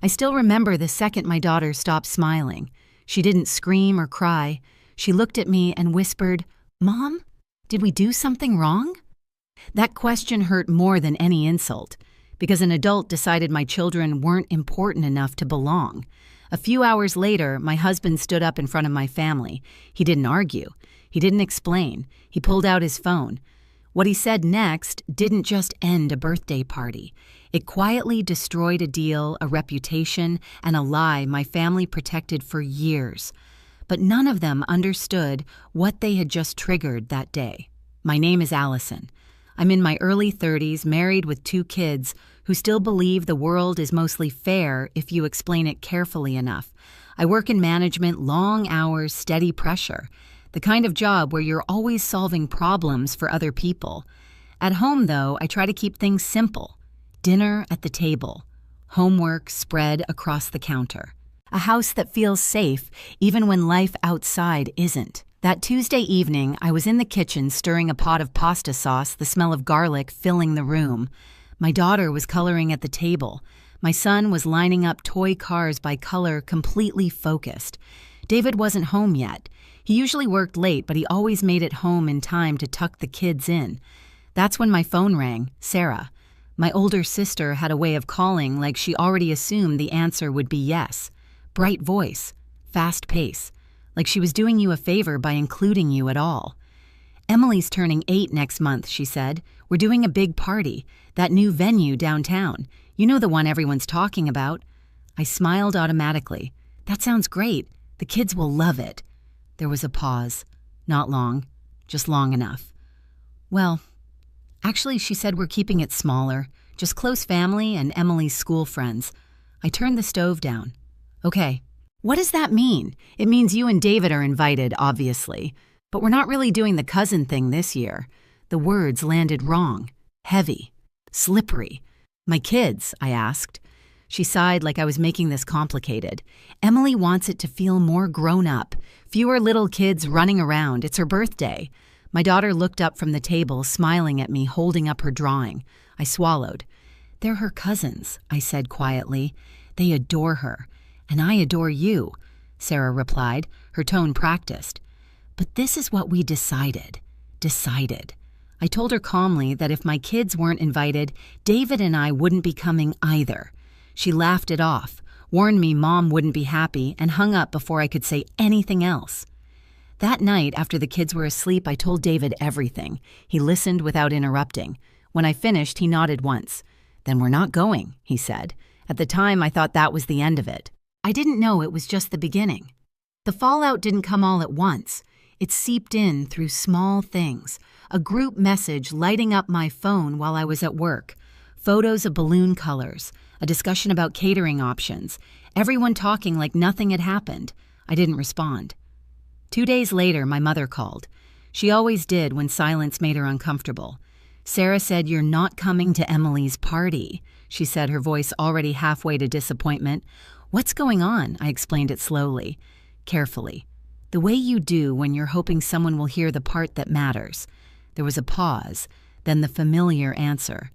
I still remember the second my daughter stopped smiling. She didn't scream or cry. She looked at me and whispered, "Mom, did we do something wrong?" That question hurt more than any insult, because an adult decided my children weren't important enough to belong. A few hours later, my husband stood up in front of my family. He didn't argue. He didn't explain. He pulled out his phone. What he said next didn't just end a birthday party. It quietly destroyed a deal, a reputation, and a lie my family protected for years. But none of them understood what they had just triggered that day. My name is Allison. I'm in my early 30s, married with 2 kids, who still believe the world is mostly fair if you explain it carefully enough. I work in management, long hours, steady pressure. The kind of job where you're always solving problems for other people. At home, though, I try to keep things simple. Dinner at the table. Homework spread across the counter. A house that feels safe even when life outside isn't. That Tuesday evening, I was in the kitchen stirring a pot of pasta sauce, the smell of garlic filling the room. My daughter was coloring at the table. My son was lining up toy cars by color, completely focused. David wasn't home yet. He usually worked late, but he always made it home in time to tuck the kids in. That's when my phone rang, Sarah. My older sister had a way of calling like she already assumed the answer would be yes. Bright voice, fast pace, like she was doing you a favor by including you at all. "Emily's turning 8 next month," she said. "We're doing a big party, that new venue downtown. You know, the one everyone's talking about." I smiled automatically. "That sounds great. The kids will love it." There was a pause. Not long, just long enough. "Well, actually," she said, "we're keeping it smaller, just close family and Emily's school friends." I turned the stove down. "Okay, what does that mean?" "It means you and David are invited, obviously. But we're not really doing the cousin thing this year." The words landed wrong, heavy, slippery. "My kids?" I asked. She sighed like I was making this complicated. "Emily wants it to feel more grown up, fewer little kids running around. It's her birthday." My daughter looked up from the table, smiling at me, holding up her drawing. I swallowed. "They're her cousins," I said quietly. "They adore her. And I adore you," Sarah replied, her tone practiced. "But this is what we decided. I told her calmly that if my kids weren't invited, David and I wouldn't be coming either. She laughed it off, warned me Mom wouldn't be happy, and hung up before I could say anything else. That night, after the kids were asleep, I told David everything. He listened without interrupting. When I finished, he nodded once. "Then we're not going," he said. At the time, I thought that was the end of it. I didn't know it was just the beginning. The fallout didn't come all at once. It seeped in through small things. A group message lighting up my phone while I was at work. Photos of balloon colors. A discussion about catering options. Everyone talking like nothing had happened. I didn't respond. 2 days later, my mother called. She always did when silence made her uncomfortable. "Sarah said you're not coming to Emily's party," she said, her voice already halfway to disappointment. "What's going on?" I explained it slowly, carefully. The way you do when you're hoping someone will hear the part that matters. There was a pause, then the familiar answer.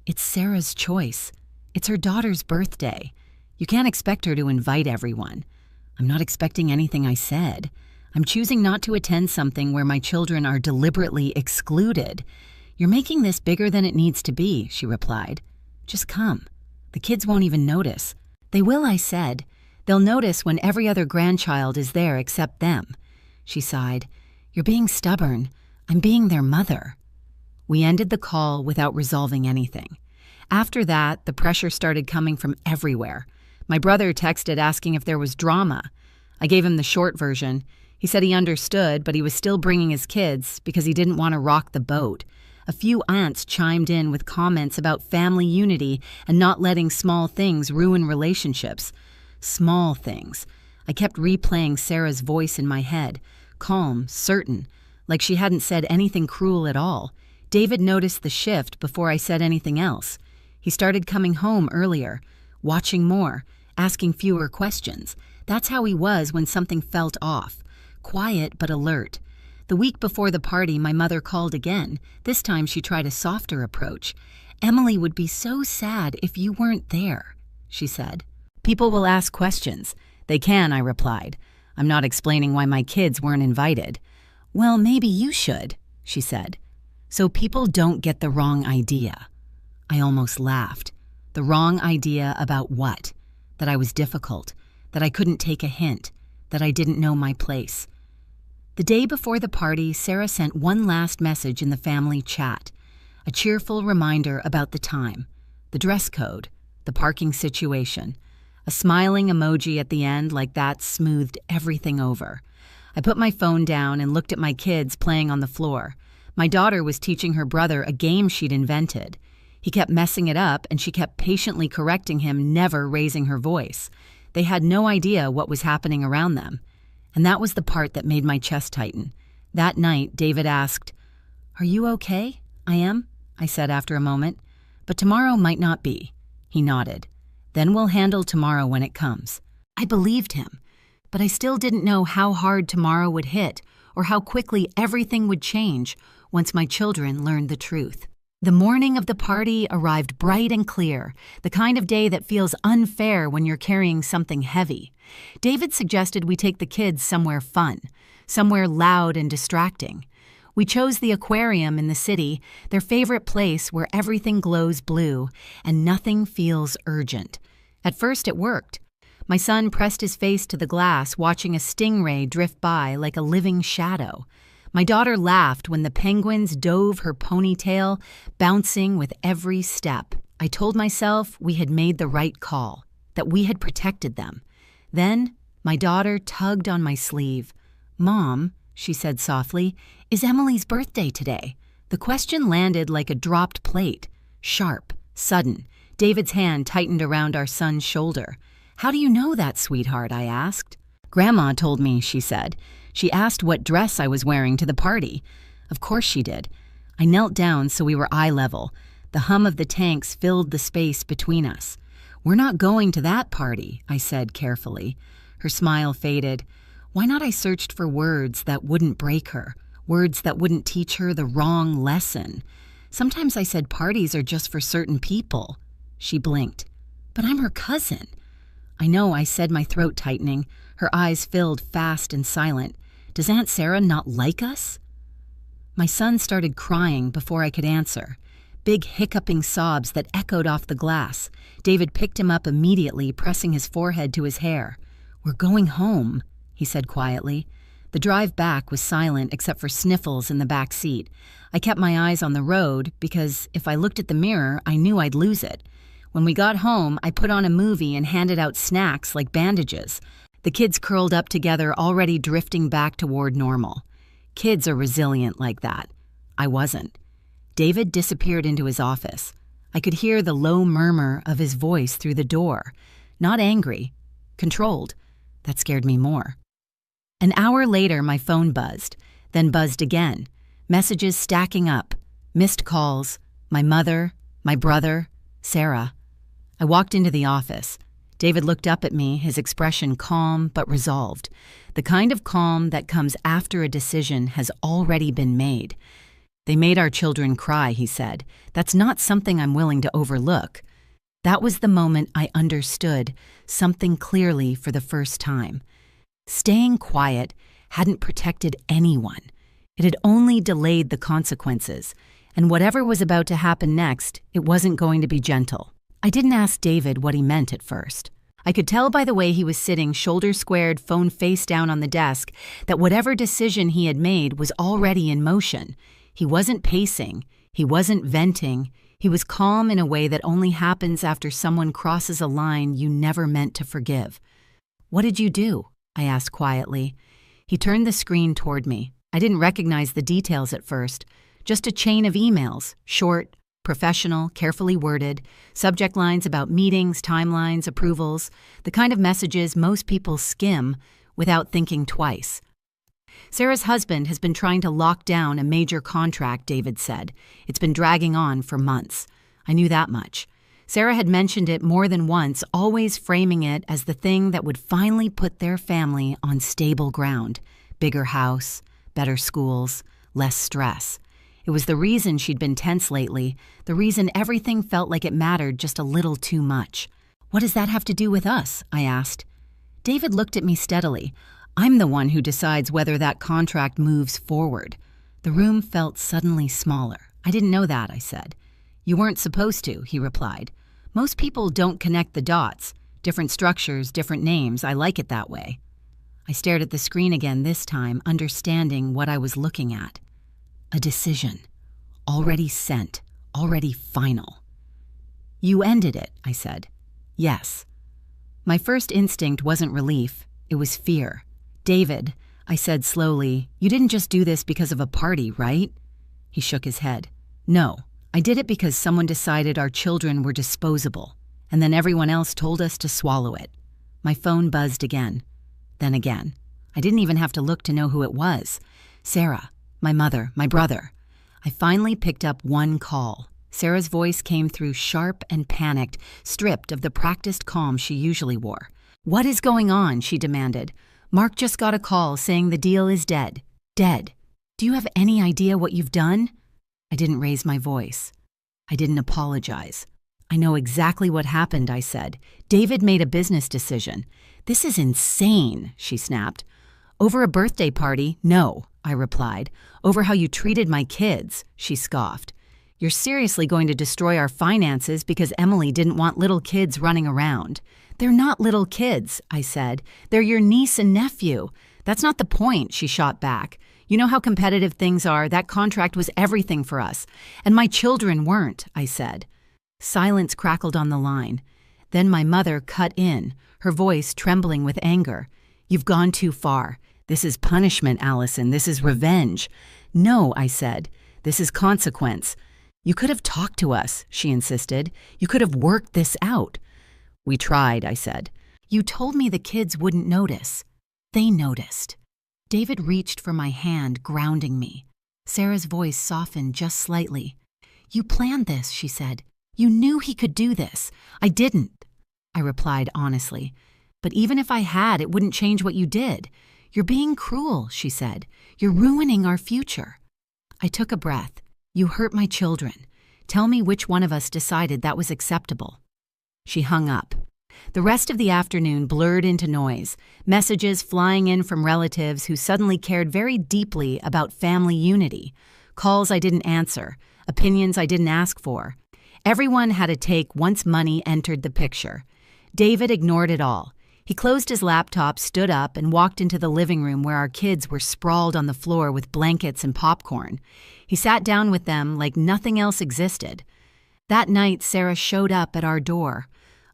"It's Sarah's choice. It's her daughter's birthday. You can't expect her to invite everyone." "I'm not expecting anything," I said. "I'm choosing not to attend something where my children are deliberately excluded." "You're making this bigger than it needs to be," she replied. "Just come. The kids won't even notice." "They will," I said. "They'll notice when every other grandchild is there except them." She sighed. "You're being stubborn. I'm being their mother." We ended the call without resolving anything. After that, the pressure started coming from everywhere. My brother texted asking if there was drama. I gave him the short version. He said he understood, but he was still bringing his kids because he didn't want to rock the boat. A few aunts chimed in with comments about family unity and not letting small things ruin relationships. Small things. I kept replaying Sarah's voice in my head, calm, certain, like she hadn't said anything cruel at all. David noticed the shift before I said anything else. He started coming home earlier, watching more, asking fewer questions. That's how he was when something felt off. Quiet but alert. The week before the party, my mother called again. This time she tried a softer approach. "Emily would be so sad if you weren't there," she said. People will ask questions. They can, I replied. I'm not explaining why my kids weren't invited. Well, maybe you should, she said. So people don't get the wrong idea. I almost laughed. The wrong idea about what? That I was difficult, that I couldn't take a hint, that I didn't know my place. The day before the party, Sarah sent one last message in the family chat, a cheerful reminder about the time, the dress code, the parking situation. A smiling emoji at the end like that smoothed everything over. I put my phone down and looked at my kids playing on the floor. My daughter was teaching her brother a game she'd invented. He kept messing it up, and she kept patiently correcting him, never raising her voice. They had no idea what was happening around them. And that was the part that made my chest tighten. That night, David asked, "Are you okay?" "I am," I said after a moment. "But tomorrow might not be." He nodded. "Then we'll handle tomorrow when it comes." I believed him, but I still didn't know how hard tomorrow would hit or how quickly everything would change once my children learned the truth. The morning of the party arrived bright and clear, the kind of day that feels unfair when you're carrying something heavy. David suggested we take the kids somewhere fun, somewhere loud and distracting. We chose the aquarium in the city, their favorite place where everything glows blue and nothing feels urgent. At first it worked. My son pressed his face to the glass, watching a stingray drift by like a living shadow. My daughter laughed when the penguins dove her ponytail, bouncing with every step. I told myself we had made the right call, that we had protected them. Then my daughter tugged on my sleeve. "Mom," she said softly, "is Emily's birthday today?" The question landed like a dropped plate, sharp, sudden. David's hand tightened around our son's shoulder. "How do you know that, sweetheart?" I asked. "Grandma told me," she said. "She asked what dress I was wearing to the party." Of course she did. I knelt down so we were eye level. The hum of the tanks filled the space between us. "We're not going to that party," I said carefully. Her smile faded. Why not I searched for words that wouldn't break her, words that wouldn't teach her the wrong lesson. Sometimes I said parties are just for certain people. She blinked. "But I'm her cousin." I know, I said, my throat tightening. Her eyes filled fast and silent. "Does Aunt Sarah not like us?" My son started crying before I could answer. Big hiccuping sobs that echoed off the glass. David picked him up immediately, pressing his forehead to his hair. "We're going home," he said quietly. The drive back was silent except for sniffles in the back seat. I kept my eyes on the road because if I looked at the mirror, I knew I'd lose it. When we got home, I put on a movie and handed out snacks like bandages. The kids curled up together, already drifting back toward normal. Kids are resilient like that. I wasn't. David disappeared into his office. I could hear the low murmur of his voice through the door. Not angry, controlled. That scared me more. An hour later, my phone buzzed, then buzzed again. Messages stacking up. Missed calls. My mother, my brother, Sarah. I walked into the office. David looked up at me, his expression calm but resolved. The kind of calm that comes after a decision has already been made. "They made our children cry," he said. "That's not something I'm willing to overlook." That was the moment I understood something clearly for the first time. Staying quiet hadn't protected anyone. It had only delayed the consequences, and whatever was about to happen next, it wasn't going to be gentle. I didn't ask David what he meant at first. I could tell by the way he was sitting, shoulder squared, phone face down on the desk, that whatever decision he had made was already in motion. He wasn't pacing. He wasn't venting. He was calm in a way that only happens after someone crosses a line you never meant to forgive. "What did you do?" I asked quietly. He turned the screen toward me. I didn't recognize the details at first. Just a chain of emails, short, professional, carefully worded, subject lines about meetings, timelines, approvals, the kind of messages most people skim without thinking twice. "Sarah's husband has been trying to lock down a major contract," David said. "It's been dragging on for months." I knew that much. Sarah had mentioned it more than once, always framing it as the thing that would finally put their family on stable ground. Bigger house, better schools, less stress. It was the reason she'd been tense lately, the reason everything felt like it mattered just a little too much. What does that have to do with us? I asked. David looked at me steadily. I'm the one who decides whether that contract moves forward. The room felt suddenly smaller. I didn't know that, I said. You weren't supposed to, he replied. Most people don't connect the dots. Different structures, different names. I like it that way. I stared at the screen again this time, understanding what I was looking at. A decision. Already sent. Already final. You ended it, I said. Yes. My first instinct wasn't relief. It was fear. David, I said slowly, you didn't just do this because of a party, right? He shook his head. No, I did it because someone decided our children were disposable, and then everyone else told us to swallow it. My phone buzzed again. Then again. I didn't even have to look to know who it was. Sarah, my mother, my brother. I finally picked up one call. Sarah's voice came through sharp and panicked, stripped of the practiced calm she usually wore. What is going on? She demanded. Mark just got a call saying the deal is dead. Dead. Do you have any idea what you've done? I didn't raise my voice. I didn't apologize. I know exactly what happened, I said. David made a business decision. This is insane, she snapped. Over a birthday party? No, I replied. Over how you treated my kids, she scoffed. You're seriously going to destroy our finances because Emily didn't want little kids running around. They're not little kids, I said. They're your niece and nephew. That's not the point, she shot back. You know how competitive things are. That contract was everything for us. And my children weren't, I said. Silence crackled on the line. Then my mother cut in, her voice trembling with anger. You've gone too far. This is punishment, Allison. This is revenge. No, I said. This is consequence. You could have talked to us, she insisted. You could have worked this out. We tried, I said. You told me the kids wouldn't notice. They noticed. David reached for my hand, grounding me. Sarah's voice softened just slightly. You planned this, she said. You knew he could do this. I didn't, I replied honestly. But even if I had, it wouldn't change what you did. You're being cruel, she said. You're ruining our future. I took a breath. You hurt my children. Tell me which one of us decided that was acceptable. She hung up. The rest of the afternoon blurred into noise, messages flying in from relatives who suddenly cared very deeply about family unity, calls I didn't answer, opinions I didn't ask for. Everyone had a take once money entered the picture. David ignored it all. He closed his laptop, stood up, and walked into the living room where our kids were sprawled on the floor with blankets and popcorn. He sat down with them like nothing else existed. That night, Sarah showed up at our door,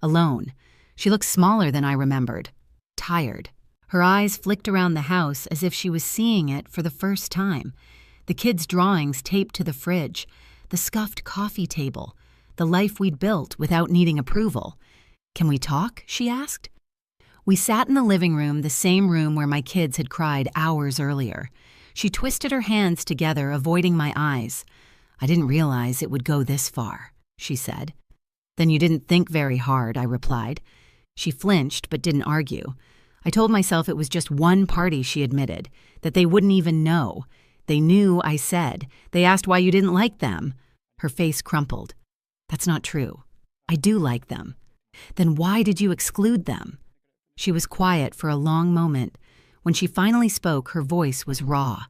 alone. She looked smaller than I remembered, tired. Her eyes flicked around the house as if she was seeing it for the first time. The kids' drawings taped to the fridge, the scuffed coffee table, the life we'd built without needing approval. Can we talk? She asked. We sat in the living room, the same room where my kids had cried hours earlier. She twisted her hands together, avoiding my eyes. I didn't realize it would go this far, she said. Then you didn't think very hard, I replied. She flinched but didn't argue. I told myself it was just one party, she admitted, that they wouldn't even know. They knew, I said. They asked why you didn't like them. Her face crumpled. That's not true. I do like them. Then why did you exclude them? She was quiet for a long moment. When she finally spoke, her voice was raw.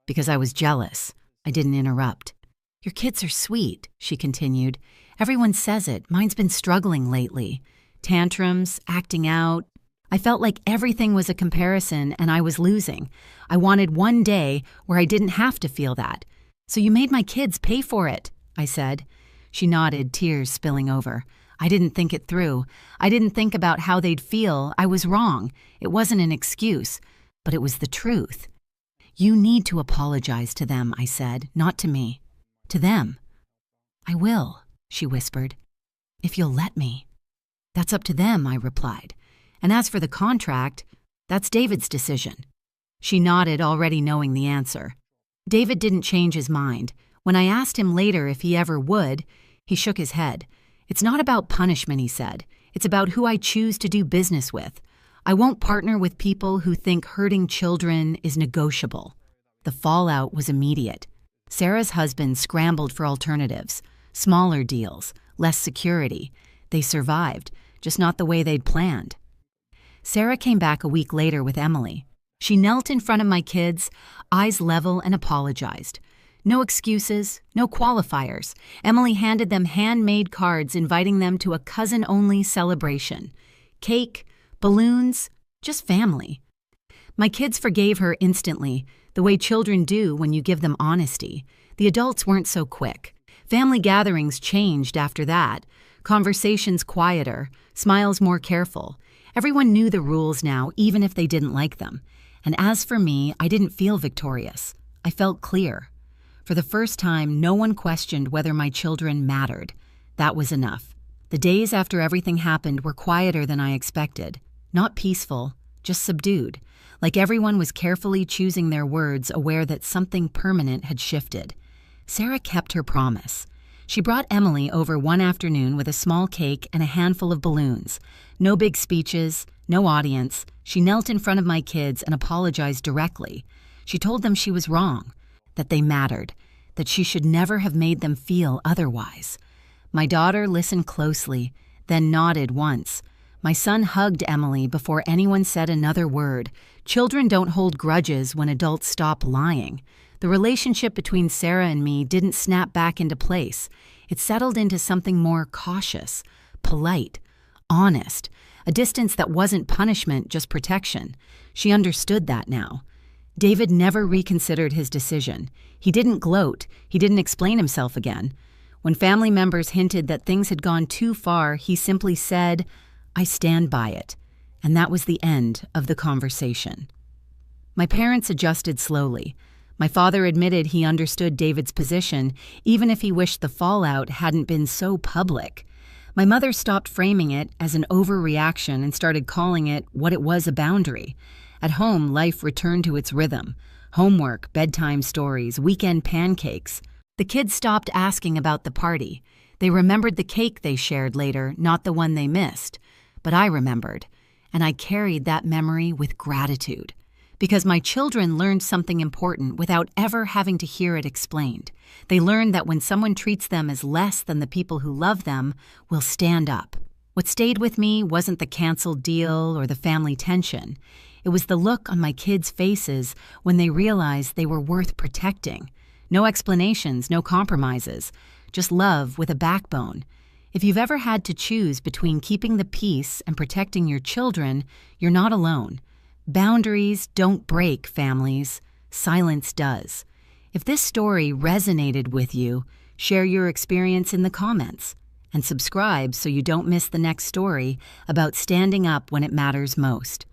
Because I was jealous. I didn't interrupt. Your kids are sweet, she continued. Everyone says it. Mine's been struggling lately. Tantrums, acting out. I felt like everything was a comparison and I was losing. I wanted one day where I didn't have to feel that. So you made my kids pay for it, I said. She nodded, tears spilling over. I didn't think it through. I didn't think about how they'd feel. I was wrong. It wasn't an excuse, but it was the truth. You need to apologize to them, I said, not to me. To them. I will, she whispered, if you'll let me. That's up to them, I replied. And as for the contract, that's David's decision. She nodded, already knowing the answer. David didn't change his mind. When I asked him later if he ever would, he shook his head. It's not about punishment, he said. It's about who I choose to do business with. I won't partner with people who think hurting children is negotiable. The fallout was immediate. Sarah's husband scrambled for alternatives, smaller deals, less security. They survived. just not the way they'd planned. Sarah came back a week later with Emily. She knelt in front of my kids, eyes level, and apologized. No excuses, no qualifiers. Emily handed them handmade cards inviting them to a cousin-only celebration. Cake, balloons, just family. My kids forgave her instantly, the way children do when you give them honesty. The adults weren't so quick. Family gatherings changed after that. Conversations quieter, smiles more careful. Everyone knew the rules now, even if they didn't like them. And as for me, I didn't feel victorious. I felt clear. For the first time, no one questioned whether my children mattered. That was enough. The days after everything happened were quieter than I expected. Not peaceful, just subdued, like everyone was carefully choosing their words, aware that something permanent had shifted. Sarah kept her promise. She brought Emily over one afternoon with a small cake and a handful of balloons. No big speeches, no audience. She knelt in front of my kids and apologized directly. She told them she was wrong, that they mattered, that she should never have made them feel otherwise. My daughter listened closely, then nodded once. My son hugged Emily before anyone said another word. Children don't hold grudges when adults stop lying. The relationship between Sarah and me didn't snap back into place. It settled into something more cautious, polite, honest, a distance that wasn't punishment, just protection. She understood that now. David never reconsidered his decision. He didn't gloat. He didn't explain himself again. When family members hinted that things had gone too far, he simply said, "I stand by it." And that was the end of the conversation. My parents adjusted slowly. My father admitted he understood David's position, even if he wished the fallout hadn't been so public. My mother stopped framing it as an overreaction and started calling it what it was, a boundary. At home, life returned to its rhythm. Homework, bedtime stories, weekend pancakes. The kids stopped asking about the party. They remembered the cake they shared later, not the one they missed. But I remembered, and I carried that memory with gratitude. Because my children learned something important without ever having to hear it explained. They learned that when someone treats them as less than the people who love them, we'll stand up. What stayed with me wasn't the canceled deal or the family tension. It was the look on my kids' faces when they realized they were worth protecting. No explanations, no compromises, just love with a backbone. If you've ever had to choose between keeping the peace and protecting your children, you're not alone. Boundaries don't break families. Silence does. If this story resonated with you, share your experience in the comments and subscribe so you don't miss the next story about standing up when it matters most.